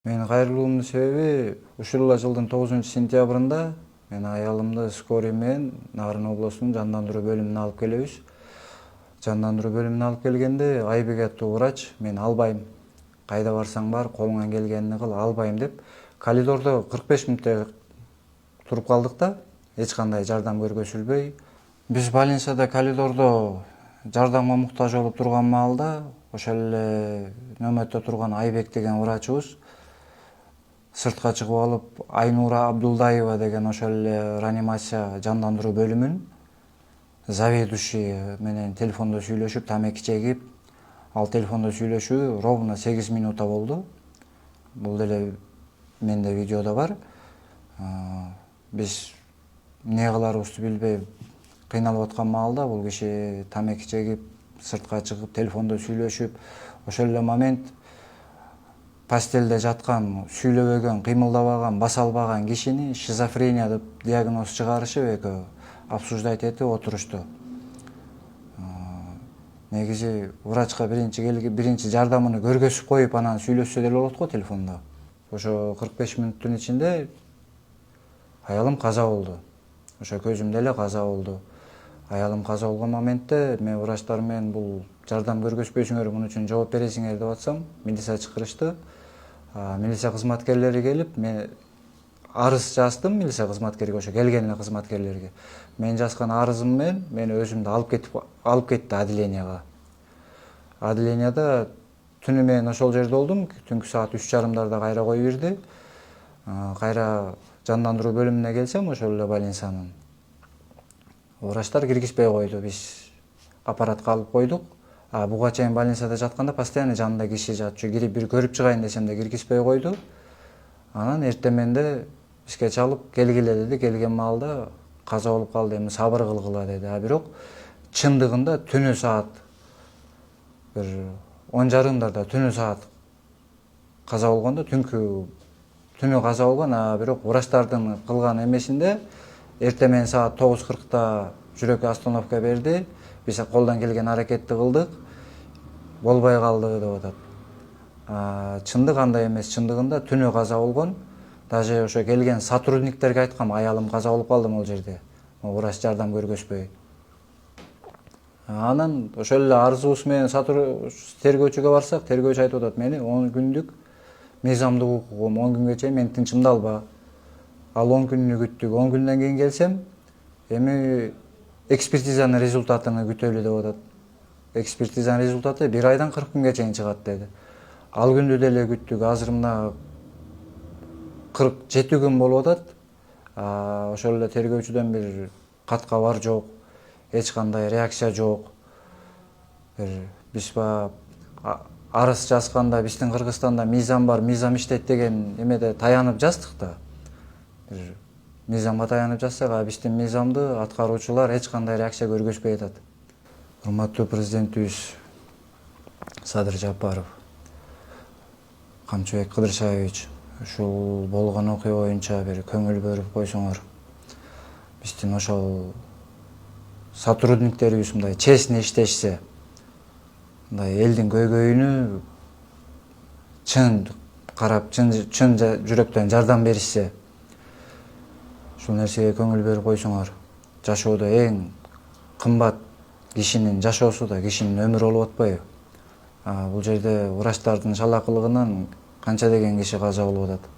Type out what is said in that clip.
Мен кайрылуумдун себеби ушул эле жылдын 9-сентябрында мен аялымды скорый менен Нарын облусунун жандандыруу бөлүмүнө алып келебиз. Жандандыруу бөлүмүнө алып келгенде Айбек аттуу врач мен албайм. Кайда барсаң бар, колуңан келгенин кыл, албайм деп коридордо 45 мүнөттөй туруп калдык да, эч кандай жардам көргөзүлбөй. Биз больницада коридордо жардамга муктаж болуп турган маалда ошол эле нөмөттө турган Айбек деген врачыбыз сыртка чыгып алып, Айнура Абдулдаева деген ошол эле реанимация жандандыруу бөлүмүнүн заведующий менен телефондо сүйлөшүп, тамеки чегип, ал телефондо сүйлөшүү ровно 8 минута болду. Бул деле менде видеодо бар. Биз эмне кыларыбызды билбей кыйналып аткан маалда бул киши тамеки чегип, сыртка чыгып, телефондо сүйлөшүп, ошол эле момент постелде жаткан, сүйлөбөгөн, кыймылдабаган, баса албаган кишини шизофрения деп диагноз чыгарышып экөө обсуждать этип отурушту. Негизи врачка биринчи жардамын көргөзүп коюп, анан сүйлөшсө деле болот го телефондо. Ошо 45 мүнөттүн ичинде аялым каза болду. Ошо көзүмдө эле каза болду. Аялым каза болгон моментте мен врачтар менен бул жардам көргөзбөйсүңөр, муну үчүн жооп бересиңер деп атсам, милиция чакырышты. Милиция кызматкерлери келип, мен арыз жаздым милиция кызматкерге, ошо келген эле кызматкерлерге. Мен жазган арызым менен мени өзүмдү алып кетти отделенияга. Отделенияда түнү мен ошол жерде болдум. Түнкү саат 3:30 кайра коюп бирди. Кайра жандандыруу бөлүмүнө келсем, ошол эле больницанын врачтар киргизбей койду. Биз аппаратка алып койдук. Буга чейин больницада жатканда постоянно жанында киши жатчу. Кирип бир көрүп чыгайын десем да киргизбей койду. Анан эртеменде бизге чалып келгиле деди. Келген маалда каза болуп калды, эми сабыр кылгыла деди. Бирок чындыгында түнү саат бир 10:30 түнү саат каза болгондо, түнү каза болгон, бирок врачтардын кылган эмесинде эртемен саат 9:40 жүрөк остановка берди. Биз колдон келген аракетти кылдык, болбой калды деп атат. Чындык андай эмес, чындыгында түнү каза болгон. Даже ошо келген сотрудниктерге айткам, аялым каза болуп калды могул жерде. Врач жардам көргөзбөй. Анан ошол эле арызыбыз менен тергөөчүгө барсак, тергөөчү айтып атат, мени 10 күндүк мыйзамдык укугум, 10 күнгө чейин мени тынчымды алба. Ал 10 күнү күттүк. 10 күндөн кийин келсем, эми экспертизанын результатын күтөлү деп атат. Экспертизанын результаты 1 айдан 40 күнгө чейин чыгат деди. Ал күндү деле күттүк. Азыр мына 47 күн болуп атат. Ошол эле тергөөчүдөн бир кат кабар жок, эч кандай реакция жок. Биз арыз жазганда биздин Кыргызстанда мыйзам бар, мыйзам иштейт деген эмеде таянып жаздык да. Мыйзамга таянып жазсак, биздин мыйзамды аткаруучулар эч кандай реакция көргөзбөй атат. Урматтуу президентибиз Садыр Жапаров, Камчыбек Кыдыршаевич, ушул болгон окуя боюнча бир көңүл бөлүп койсоңор. Биздин ошол сотрудниктерибиз мындай честный иштешсе, мындай элдин көйгөйүнө чын карап, чын жүрөктөн жардам беришсе, ушул нерсеге көңүл берип койсоңор. Жашоодо эң кымбат кишинин жашоосу да, кишинин өмүрү болуп атпайбы? Бул жерде врачтардын шалакылыгынан канча деген киши каза болуп атат.